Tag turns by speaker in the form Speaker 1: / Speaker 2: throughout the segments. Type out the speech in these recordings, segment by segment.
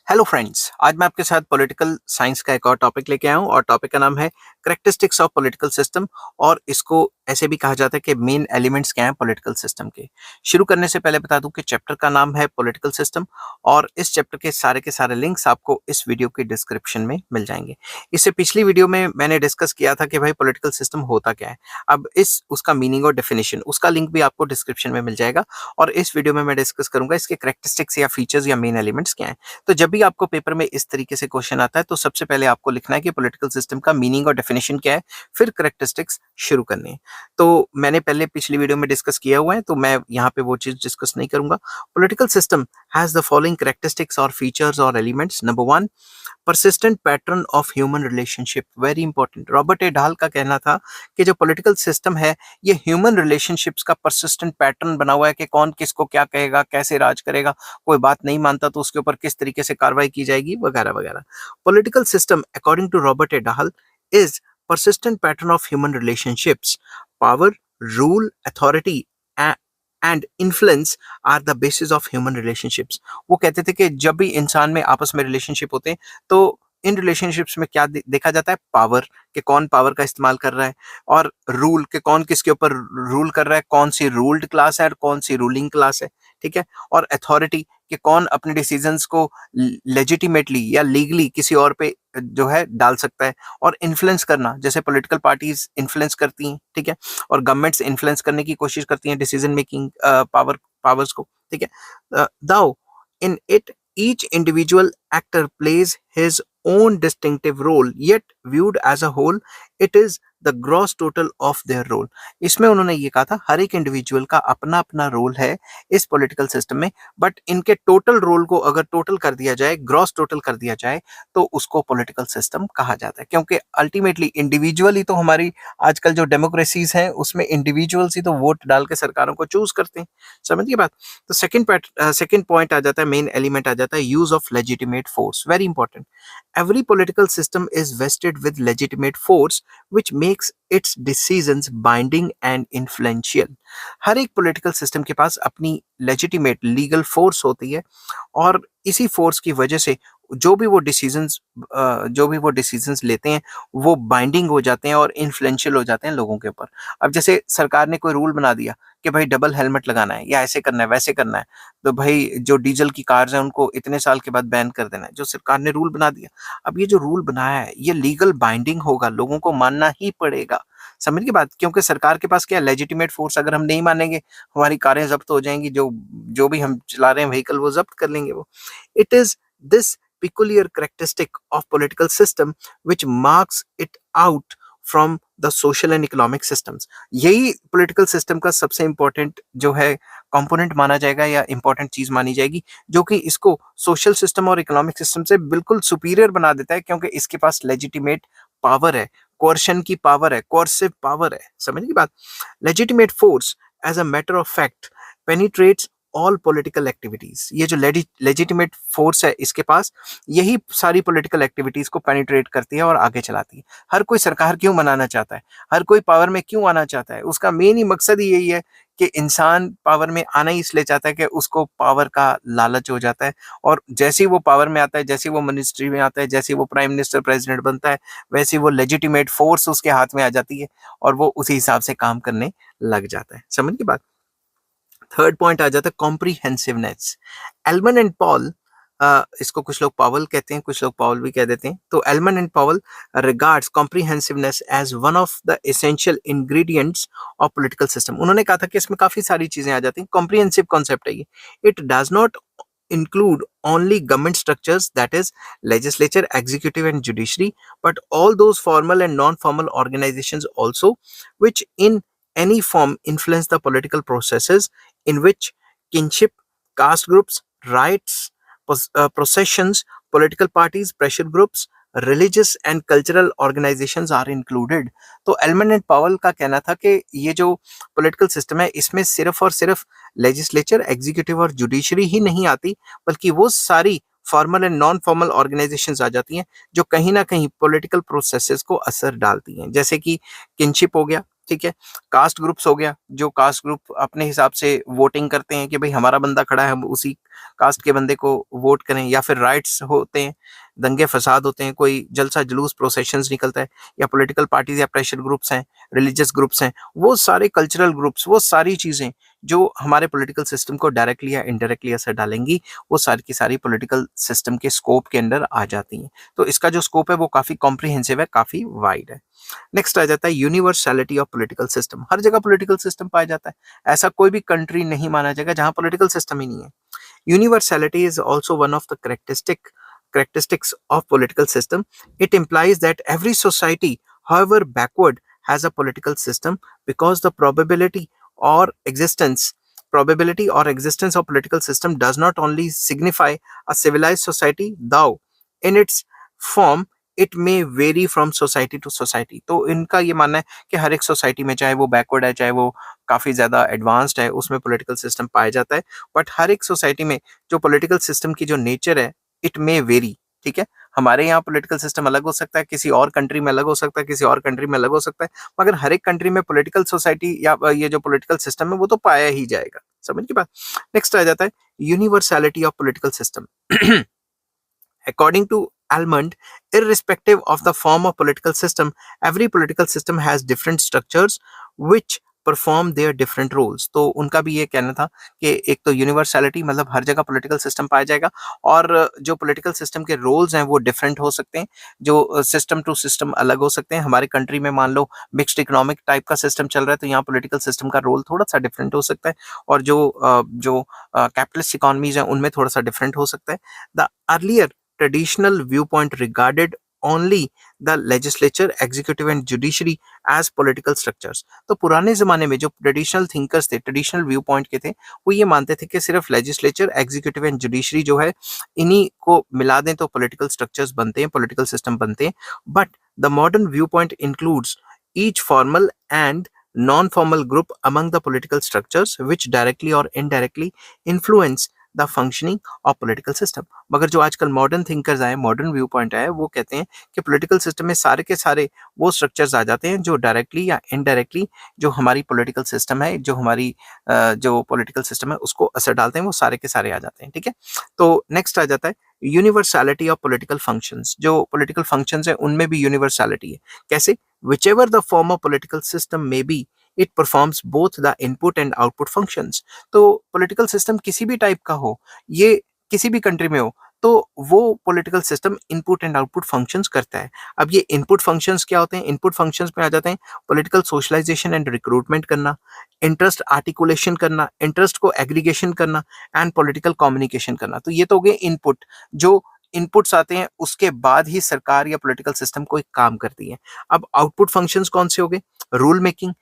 Speaker 1: Hello friends, आज मैं आपके साथ पॉलिटिकल साइंस का एक और टॉपिक लेके आया हूँ और टॉपिक का नाम है करेक्टरिस्टिक्स ऑफ पॉलिटिकल सिस्टम। और इसको ऐसे भी कहा जाता है कि मेन एलिमेंट्स क्या हैं पॉलिटिकल सिस्टम के। शुरू करने से पहले बता दूं कि चैप्टर का नाम है पॉलिटिकल सिस्टम और इस चैप्टर के सारे लिंक्स आपको इस वीडियो के डिस्क्रिप्शन में मिल जाएंगे। इससे पिछली वीडियो में मैंने डिस्कस किया था कि भाई पॉलिटिकल सिस्टम होता क्या है। अब इस उसका मीनिंग और डेफिनेशन उसका लिंक भी आपको डिस्क्रिप्शन में मिल जाएगा। और इस वीडियो में मैं डिस्कस करूंगा इसके करेक्टरिस्टिक्स या फीचर्स या मेन एलिमेंट्स क्या हैं। तो जब भी आपको पेपर में इस तरीके से क्वेश्चन आता है तो सबसे पहले आपको लिखना है कि पॉलिटिकल सिस्टम का मीनिंग और डेफिनेशन क्या है, फिर करेक्टरिस्टिक्स शुरू करनी है। तो मैंने पहले पिछली वीडियो में डिस्कस किया हुआ है तो मैं यहाँ पे वो चीज डिस्कस नहीं करूंगा। Political system has the following characteristics और फीचर्स और elements. Number one, persistent pattern of human relationship, very important. Robert A ढाल का कहना था कि जो पॉलिटिकल सिस्टम है ये ह्यूमन रिलेशनशिप्स का परसिस्टेंट पैटर्न बना हुआ है कि कौन किसको क्या कहेगा, कैसे राज करेगा, कोई बात नहीं मानता तो उसके ऊपर किस तरीके से कार्रवाई की जाएगी, वगैरह वगैरह। Political system according to Robert A Dahl is persistent pattern of human relationships. Power, rule, authority and influence are the basis of human relationships. वो कहते थे कि जब भी इंसान में आपस में रिलेशनशिप होते हैं तो इन रिलेशनशिप्स में क्या देखा जाता है, पावर कि कौन पावर का इस्तेमाल कर रहा है, और रूल के कौन किसके ऊपर रूल कर रहा है, कौन सी रूल्ड क्लास है और कौन सी रूलिंग क्लास है, ठीक है। और अथॉरिटी कि कौन अपने डिसीजंस को लेजिटिमेटली या लीगली किसी और पे जो है डाल सकता है। और इन्फ्लुएंस करना, जैसे पॉलिटिकल पार्टीज इन्फ्लुएंस करती हैं, ठीक है, और गवर्नमेंट्स इन्फ्लुएंस करने की कोशिश करती हैं डिसीजन मेकिंग पावर्स को, ठीक है। Though in it each individual actor plays his own distinctive role, yet viewed as a whole it is the gross total of their role. इसमें उन्होंने ये कहा था हर एक इंडिविजुअल का अपना अपना रोल है इस पॉलिटिकल सिस्टम में, बट इनके टोटल रोल को अगर टोटल कर दिया जाए, ग्रॉस टोटल कर दिया जाए, तो उसको पॉलिटिकल सिस्टम कहा जाता है। क्योंकि अल्टीमेटली इंडिविजुअली तो हमारी आजकल जो डेमोक्रेसीज हैं उसमें इंडिविजुअल्स ही तो वोट डाल के सरकारों को चूज करते हैं, समझिए बात। तो सेकंड पॉइंट आ जाता है, मेन एलिमेंट आ जाता है use of legitimate force, very important. Every political system is wasted with legitimate force which makes its decisions binding and influential. हर एक पॉलिटिकल सिस्टम के पास अपनी लेजिटिमेट लीगल फोर्स होती है और इसी फोर्स की वजह से जो भी वो डिसीजंस लेते हैं वो बाइंडिंग हो जाते हैं और इन्फ्लुएंशियल हो जाते हैं लोगों के ऊपर। अब जैसे सरकार ने कोई रूल बना दिया कि भाई डबल हेलमेट लगाना है या ऐसे करना है वैसे करना है, तो भाई जो डीजल की कार्स हैं उनको इतने साल के बाद बैन कर देना है, जो सरकार ने रूल बना दिया। अब ये जो रूल बनाया है ये लीगल बाइंडिंग होगा, लोगों को मानना ही पड़ेगा, समझ की बात। क्योंकि सरकार के पास क्या लेजिटिमेट फोर्स, अगर हम नहीं मानेंगे हमारी कारें जब्त हो जाएंगी, जो जो भी हम चला रहे हैं व्हीकल वो जब्त कर लेंगे वो। It is this peculiar characteristic of political system which marks it out from the social and economic systems. यही political system का सबसे important जो है कंपोनेंट माना जाएगा या इंपॉर्टेंट चीज मानी जाएगी, जो कि इसको सोशल सिस्टम और इकोनॉमिक सिस्टम से बिल्कुल सुपीरियर बना देता है, क्योंकि इसके पास लेजिटिमेट पावर है, कोर्शन की पावर है, कोर्सिव पावर है, समझ की बात। Legitimate force as a matter of fact penetrates all political activities. ये जो लेजिटिमेट फोर्स है इसके पास यही सारी पॉलिटिकल एक्टिविटीज को पेनिट्रेट करती है और आगे चलाती है। हर कोई सरकार क्यों बनाना चाहता है, हर कोई पावर में क्यों आना चाहता है, उसका मेन ही मकसद ही यही है कि इंसान पावर में आना ही इसलिए चाहता है कि उसको पावर का लालच हो जाता है। और जैसे ही वो पावर में आता है, जैसे ही वो मिनिस्ट्री में आता है, जैसे ही वो प्राइम मिनिस्टर प्रेसिडेंट बनता है, वैसे ही वो लेजिटिमेट फोर्स उसके हाथ में आ जाती है और वो उसी हिसाब से काम करने लग जाता है, समझ की बात। थर्ड पॉइंट आ जाता है कॉम्प्रीहेंसिवनेस। एल्मन एंड पॉल, इसको कुछ लोग पावल कहते हैं, कुछ लोग पावल भी कह देते हैं। तो Almond and Powell regards comprehensiveness as one of the essential ingredients of political system. उन्होंने कहा था कि इसमें काफी सारी चीजें आ जाती हैं, कॉम्प्रीहेंसिव कॉन्सेप्ट है ये। It does not include only government structures, that is legislature, executive and judiciary, but all those formal and non-formal organizations also, which in any form influence the political processes in which kinship, caste groups, rights, processions, political parties, pressure groups, religious and cultural organizations are included. तो Almond and पावल का कहना था कि ये जो political system है इसमें सिर्फ और सिर्फ लेजिस्लेचर, एग्जीक्यूटिव और जुडिशरी ही नहीं आती, बल्कि वो सारी formal and non formal organisations आ जाती हैं जो कहीं ना कहीं पॉलिटिकल प्रोसेसेस को असर डालती हैं। जैसे कि किनशिप हो गया, ठीक है। कास्ट ग्रुप्स हो गया, जो कास्ट ग्रुप अपने हिसाब से वोटिंग करते हैं कि भाई हमारा बंदा खड़ा है, हम उसी कास्ट के बंदे को वोट करें। या फिर राइट्स होते हैं, दंगे फसाद होते हैं, कोई जलसा जुलूस प्रोसेशंस निकलता है, या पॉलिटिकल पार्टीज या प्रेशर ग्रुप्स हैं, रिलीजियस ग्रुप्स हैं, वो सारे कल्चरल ग्रुप्स, वो सारी चीज़ें जो हमारे पॉलिटिकल सिस्टम को डायरेक्टली या इनडायरेक्टली असर डालेंगी, वो सारी की सारी पॉलिटिकल सिस्टम के स्कोप के अंदर आ जाती हैं। तो इसका जो स्कोप है वो काफ़ी कॉम्प्रिहेंसिव है, काफ़ी वाइड है। नेक्स्ट आ जाता है यूनिवर्सैलिटी ऑफ पॉलिटिकल सिस्टम। हर जगह पॉलिटिकल सिस्टम पाया जाता है, ऐसा कोई भी कंट्री नहीं माना जाएगा जहां पॉलिटिकल सिस्टम ही नहीं है। Universality is also one of the characteristics of political system. It implies that every society, however backward, has a political system, because the probability or existence of political system does not only signify a civilized society, though in its form it may vary from society to society. तो इनका ये मानना है कि हर एक society में, चाहे वो बैकवर्ड है, चाहे वो काफ़ी ज़्यादा एडवांस्ड है, उसमें पॉलिटिकल सिस्टम पाया जाता है। बट हर एक सोसाइटी में जो पॉलिटिकल सिस्टम की जो नेचर है, इट मे वेरी। ठीक है, हमारे यहाँ पॉलिटिकल सिस्टम अलग हो सकता है, किसी और कंट्री में अलग हो सकता है, किसी और कंट्री में अलग हो सकता है, मगर हर एक कंट्री में पॉलिटिकल सोसाइटी या ये जो पॉलिटिकल सिस्टम है वो तो पाया ही जाएगा। समझ की बात। नेक्स्ट आ जाता है universality of political system. According to Almond, irrespective of the form of political system, every political system has different structures which perform their different roles. तो उनका भी ये कहना था कि एक तो यूनिवर्सैलिटी, मतलब हर जगह पॉलिटिकल सिस्टम पाया जाएगा, और जो पॉलिटिकल सिस्टम के रोल्स हैं वो डिफरेंट हो सकते हैं, जो सिस्टम टू सिस्टम अलग हो सकते हैं। हमारे कंट्री में मान लो मिक्स्ड इकोनॉमिक टाइप का सिस्टम चल रहा है, तो यहाँ पॉलिटिकल सिस्टम का रोल थोड़ा सा डिफरेंट हो सकता है, और जो कैपिटलिस्ट इकोनॉमीज हैं उनमें थोड़ा सा डिफरेंट हो सकता है। The earlier traditional viewpoint regarded only the legislature, executive and judiciary as political structures। तो पुराने जमाने में जो ट्रेडिशनल थिंकर्स थे, ट्रेडिशनल व्यू पॉइंट के थे, वो ये मानते थे कि सिर्फ लेजिस्लेचर, एग्जीक्यूटिव एंड जुडिशरी जो है, इन्हीं को मिला दें तो पॉलिटिकल स्ट्रक्चर्स बनते हैं, पॉलिटिकल सिस्टम बनते हैं। But the modern view point includes each formal and non-formal group among the political structures which directly or indirectly influence the functioning of political system. मगर जो आजकल मॉडर्न थिंकर्स आए, modern view point आए, वो कहते हैं कि पॉलिटिकल सिस्टम में सारे के सारे वो स्ट्रक्चर्स आ जाते हैं जो डायरेक्टली या इनडायरेक्टली जो हमारी पॉलिटिकल सिस्टम है, जो हमारी जो पॉलिटिकल सिस्टम है उसको असर डालते हैं, वो सारे के सारे आ जाते हैं। ठीक है, तो नेक्स्ट आ जाता है यूनिवर्सैलिटी ऑफ पॉलिटिकल फंक्शंस। जो पॉलिटिकल फंक्शंस है उनमें भी यूनिवर्सैलिटी है। कैसे? whichever the form of political system may be, it performs both the input and output functions। तो पॉलिटिकल सिस्टम किसी भी टाइप का हो, ये किसी भी कंट्री में हो, तो वो political system input and output functions करता है। अब ये इनपुट फंक्शंस क्या होते हैं? इनपुट फंक्शंस में आ जाते हैं पॉलिटिकल सोशलाइजेशन एंड रिक्रूटमेंट करना, इंटरेस्ट आर्टिकुलेशन करना, इंटरेस्ट को एग्रीगेशन करना, एंड पॉलिटिकल कम्युनिकेशन करना। तो ये तो हो गए इनपुट। जो इनपुट्स आते हैं उसके बाद ही सरकार या पॉलिटिकल सिस्टम कोई काम करती है। अब आउटपुट फंक्शंस कौन से हो गए? Rule making.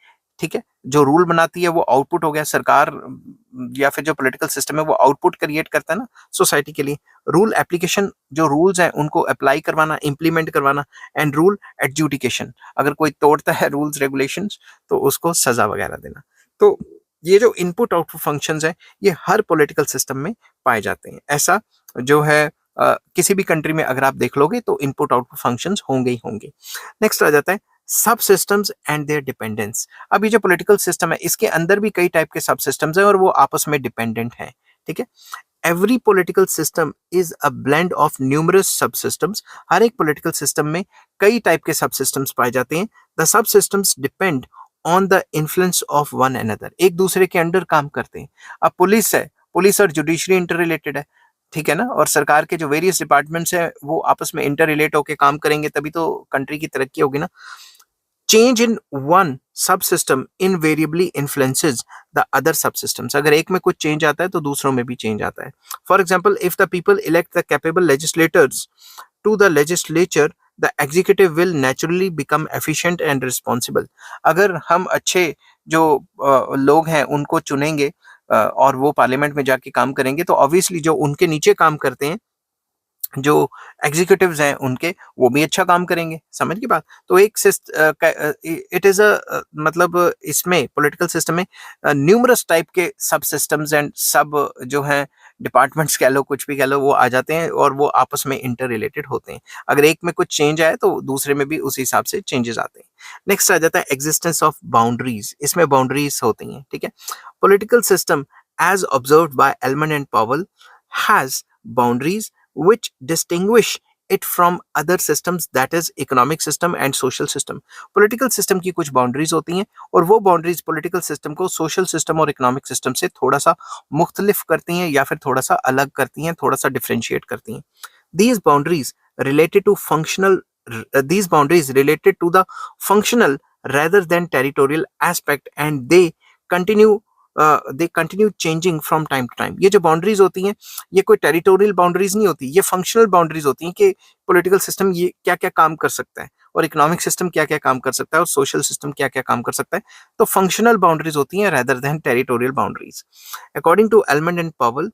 Speaker 1: ठीक है, जो रूल बनाती है वो आउटपुट हो गया। सरकार या फिर जो पॉलिटिकल सिस्टम है वो आउटपुट क्रिएट करता है ना सोसाइटी के लिए। रूल एप्लीकेशन, जो रूल्स हैं उनको अप्लाई करवाना, इंप्लीमेंट करवाना, एंड रूल एडजुडिकेशन, अगर कोई तोड़ता है रूल्स रेगुलेशंस तो उसको सजा वगैरह देना। तो ये जो इनपुट आउटपुट फंक्शंस हैं ये हर पॉलिटिकल सिस्टम में पाए जाते हैं। ऐसा जो है किसी भी कंट्री में अगर आप देख लोगे तो इनपुट आउटपुट फंक्शंस होंगे ही होंगे। नेक्स्ट आ जाता है सब सिस्टम्स एंड देयर डिपेंडेंस। अब ये जो पॉलिटिकल सिस्टम है इसके अंदर भी कई टाइप के सब सिस्टम्स हैं और वो आपस में डिपेंडेंट हैं। ठीक है, every political system is a blend of numerous सब सिस्टम्स। हर एक पॉलिटिकल सिस्टम में कई टाइप के सब सिस्टम्स पाए जाते हैं। The sub systems depend on the influence of one another, एक दूसरे के अंडर काम करते हैं। अब पुलिस है, पुलिस और जुडिशरी इंटर रिलेटेड है, ठीक है ना, और सरकार के जो वेरियस डिपार्टमेंट्स हैं वो आपस में इंटर रिलेट होकर काम करेंगे तभी तो कंट्री की तरक्की होगी ना। चेंज इन वन सब system invariably influences the other सब सिस्टम्स। अगर एक में कुछ चेंज आता है तो दूसरों में भी चेंज आता है। For example, if the people elect the capable legislators to the legislature, the executive will naturally become efficient and responsible. अगर हम अच्छे जो लोग हैं उनको चुनेंगे और वो पार्लियामेंट में जाके काम करेंगे तो ऑब्वियसली जो उनके नीचे काम करते हैं, जो एग्जीक्यूटिव्स हैं उनके, वो भी अच्छा काम करेंगे। समझ की बात। तो एक इट इज अ मतलब इसमें पॉलिटिकल सिस्टम में न्यूमरस टाइप के सब सिस्टम्स एंड सब जो हैं डिपार्टमेंट्स कह लो, कुछ भी कह लो, वो आ जाते हैं और वो आपस में इंटर रिलेटेड होते हैं। अगर एक में कुछ चेंज आए तो दूसरे में भी उसी हिसाब से चेंजेस आते हैं। नेक्स्ट आ जाता है एग्जिस्टेंस ऑफ बाउंड्रीज। इसमें बाउंड्रीज होती हैं, ठीक है। Political system as observed by Almond and Powell has boundaries which distinguish it from other systems, that is economic system and social system. Political system की कुछ बाउंड्रीज होती हैं और वो बाउंड्रीज पॉलिटिकल सिस्टम को सोशल सिस्टम और economic system से थोड़ा सा मुख्तलिफ करती हैं या फिर थोड़ा सा अलग करती हैं, थोड़ा सा डिफ्रेंशिएट करती हैं। These boundaries related to functional these boundaries related to the functional rather than territorial aspect, and they continue changing from time to time. ये जो बाउंड्रीज होती हैं ये कोई टेरिटोरियल बाउंड्रीज नहीं होती, ये फंक्शनल बाउंड्रीज होती हैं कि पॉलिटिकल सिस्टम ये क्या क्या काम कर सकता है और इकोनॉमिक सिस्टम क्या क्या काम कर सकता है और सोशल सिस्टम क्या क्या काम कर सकता है। तो फंक्शनल बाउंड्रीज होती हैं rather than territorial boundaries. According to Almond and Powell,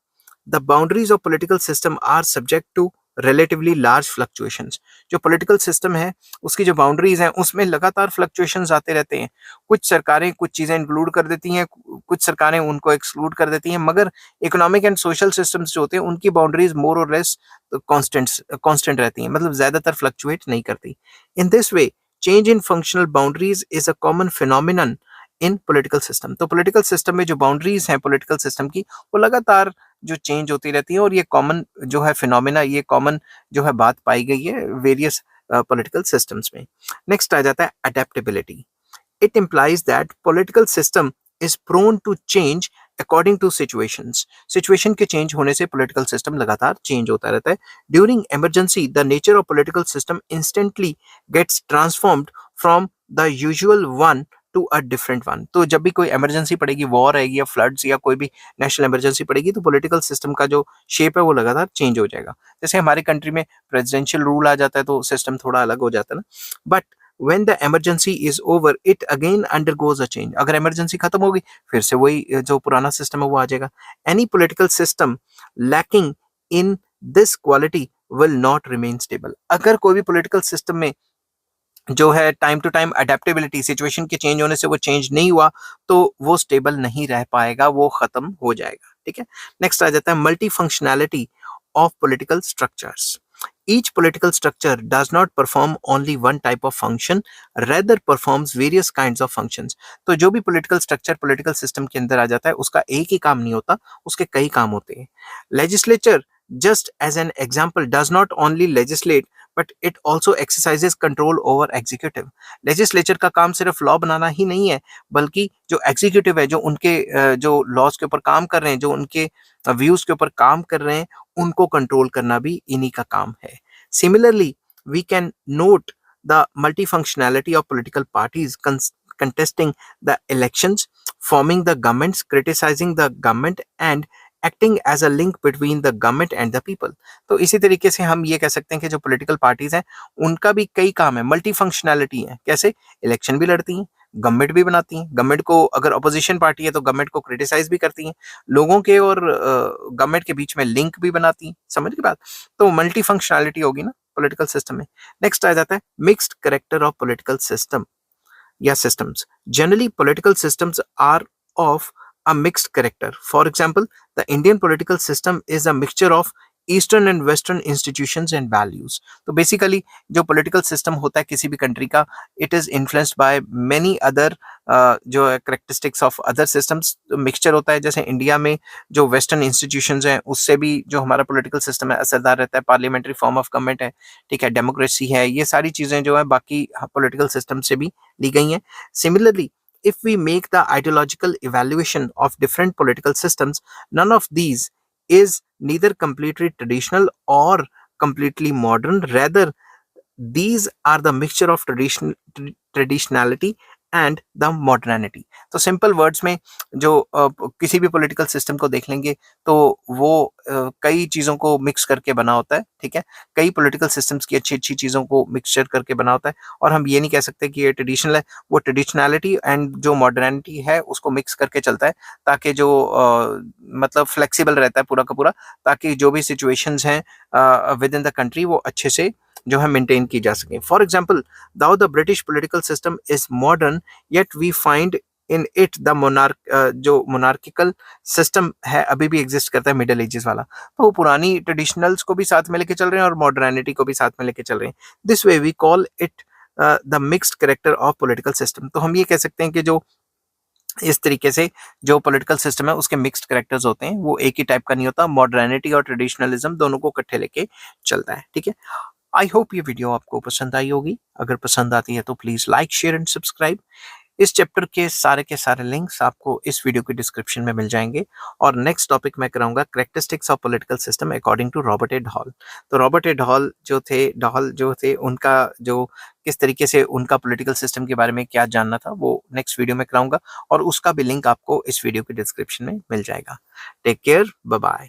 Speaker 1: the boundaries of political system are subject to relatively large fluctuations. जो political system है उसकी जो boundaries हैं उसमें लगातार fluctuations आते रहते हैं। कुछ सरकारें कुछ चीज़ें include कर देती हैं, कुछ सरकारें उनको exclude कर देती हैं, मगर economic and social systems जो होते हैं उनकी boundaries more or less constant रहती हैं, मतलब ज़्यादातर fluctuate नहीं करती। In this way, change in functional boundaries is a common phenomenon in political system. तो पॉलिटिकल सिस्टम में जो बाउंड्रीज हैं पॉलिटिकल सिस्टम की वो लगातार जो चेंज होती रहती है और ये कॉमन जो है फिनोमेना, ये कॉमन जो है बात पाई गई है वेरियस पॉलिटिकल सिस्टम्स में। नेक्स्ट आ जाता है adaptability. It implies that political system is prone to change according to situations. Situation के चेंज होने से पॉलिटिकल सिस्टम लगातार चेंज होता रहता है। During emergency the nature of political system instantly gets transformed from the usual one to a different one. तो जब भी कोई इमरजेंसी पड़ेगी, वॉर आएगी या फ्लड्स या कोई भी नेशनल इमरजेंसी पड़ेगी, तो पॉलिटिकल सिस्टम का जो शेप है वो लगातार चेंज हो जाएगा। जैसे हमारी कंट्री में प्रेसिडेंशियल रूल आ जाता है तो सिस्टम थोड़ा अलग हो जाता है ना, but when the emergency is over it again undergoes a change। अगर इमरजेंसी खत्म होगी फिर से वही जो पुराना सिस्टम है वो आ जाएगा। any political system lacking in this quality will not remain stable। अगर कोई भी पॉलिटिकल सिस्टम में जो है time to time adaptability, situation के चेंज होने से वो चेंज नहीं हुआ तो वो स्टेबल नहीं रह पाएगा, वो खत्म हो जाएगा, ठीक है। नेक्स्ट आ जाता है multi functionality of political structures. Each political structure does not perform only one type of function, rather performs various kinds of functions। तो जो भी political structure political system के अंदर आ जाता है उसका एक ही काम नहीं होता, उसके कई काम होते हैं। Legislature, just as an example, does not only legislate but it also exercises control over executive। Legislature का काम सिर्फ लॉ बनाना ही नहीं है, बल्कि जो एग्जीक्यूटिव है, जो उनके जो लॉज के ऊपर काम कर रहे हैं, जो उनके व्यूज के ऊपर काम कर रहे हैं, उनको कंट्रोल करना भी इन्हीं का काम है। Similarly we can note the multifunctionality of political parties contesting the elections, forming the governments, criticizing the government and acting as a link between the government and the people. तो इसी तरीके से हम ये कह सकते हैं कि जो पॉलिटिकल पार्टीज हैं उनका भी कई काम है, मल्टी फंक्शनैलिटी है। कैसे? इलेक्शन भी लड़ती हैं, गवर्नमेंट भी बनाती हैं, गवर्नमेंट को अगर अपोजिशन पार्टी है तो गवर्नमेंट को क्रिटिसाइज भी करती हैं, लोगों के और गवर्नमेंट के बीच में लिंक भी बनाती हैं। समझ की बात? तो मल्टी फंक्शनैलिटी होगी ना पॉलिटिकल सिस्टम में। नेक्स्ट आ जाता है mixed character of political system या systems। Generally, political systems are of a mixed character। For example, the Indian political system is a mixture of eastern and western institutions and values. तो basically जो political system होता है किसी भी country का, it is influenced by many other जो है characteristics of other systems. Mixture होता है, जैसे इंडिया में जो वेस्टर्न इंस्टीट्यूशंस हैं उससे भी जो हमारा पॉलिटिकल सिस्टम है असरदार रहता है, पार्लियामेंट्री फॉर्म ऑफ गवर्नमेंट है, ठीक है, डेमोक्रेसी है, ये सारी चीज़ें जो है बाकी पॉलिटिकल सिस्टम से भी ली गई हैं। Similarly, if we make the ideological evaluation of different political systems, none of these is neither completely traditional or completely modern, rather these are the mixture of traditionality and the modernity. तो simple words में जो किसी भी political system को देख लेंगे तो वो कई चीज़ों को मिक्स करके बना होता है, ठीक है, कई पॉलिटिकल सिस्टम्स की अच्छी अच्छी चीज़ों को मिक्सचर करके बना होता है। और हम ये नहीं कह सकते कि ये ट्रेडिशनल है, वो ट्रेडिशनैलिटी एंड जो मॉडर्निटी है उसको मिक्स करके चलता है, ताकि जो मतलब फ्लेक्सिबल रहता है पूरा का पूरा, ताकि जो भी सिचुएशंस हैं विद इन द कंट्री वो अच्छे से जो है मेंटेन की जा सके। For example, though the British political system is modern, yet we find in it the monarch जो मोनार्किकल सिस्टम है अभी भी एग्जिस्ट करता है मिडिल एजेस वाला, तो वो पुरानी ट्रेडिशनल्स को भी साथ में लेके चल रहे हैं और मॉडर्निटी को भी साथ में लेके चल रहे हैं। This way we call it the mixed character of political system. तो हम ये कह सकते हैं कि जो इस तरीके से जो पॉलिटिकल सिस्टम है उसके मिक्स्ड कैरेक्टर्स होते हैं, वो एक ही टाइप का नहीं होता, मॉडर्निटी और ट्रेडिशनलिज्म दोनों को इकट्ठे लेके चलता है। ठीक है, आई होप ये वीडियो आपको पसंद आई होगी। अगर पसंद आती है तो please like share and subscribe. इस चैप्टर के सारे लिंक्स आपको इस वीडियो के डिस्क्रिप्शन में मिल जाएंगे। और नेक्स्ट टॉपिक मैं कराऊंगा characteristics of political system according to Robert A Hall. तो रॉबर्ट ए हॉल जो थे उनका जो किस तरीके से उनका पॉलिटिकल सिस्टम के बारे में क्या जानना था वो नेक्स्ट वीडियो में कराऊंगा, और उसका भी लिंक आपको इस वीडियो के डिस्क्रिप्शन में मिल जाएगा। Take care, bye bye.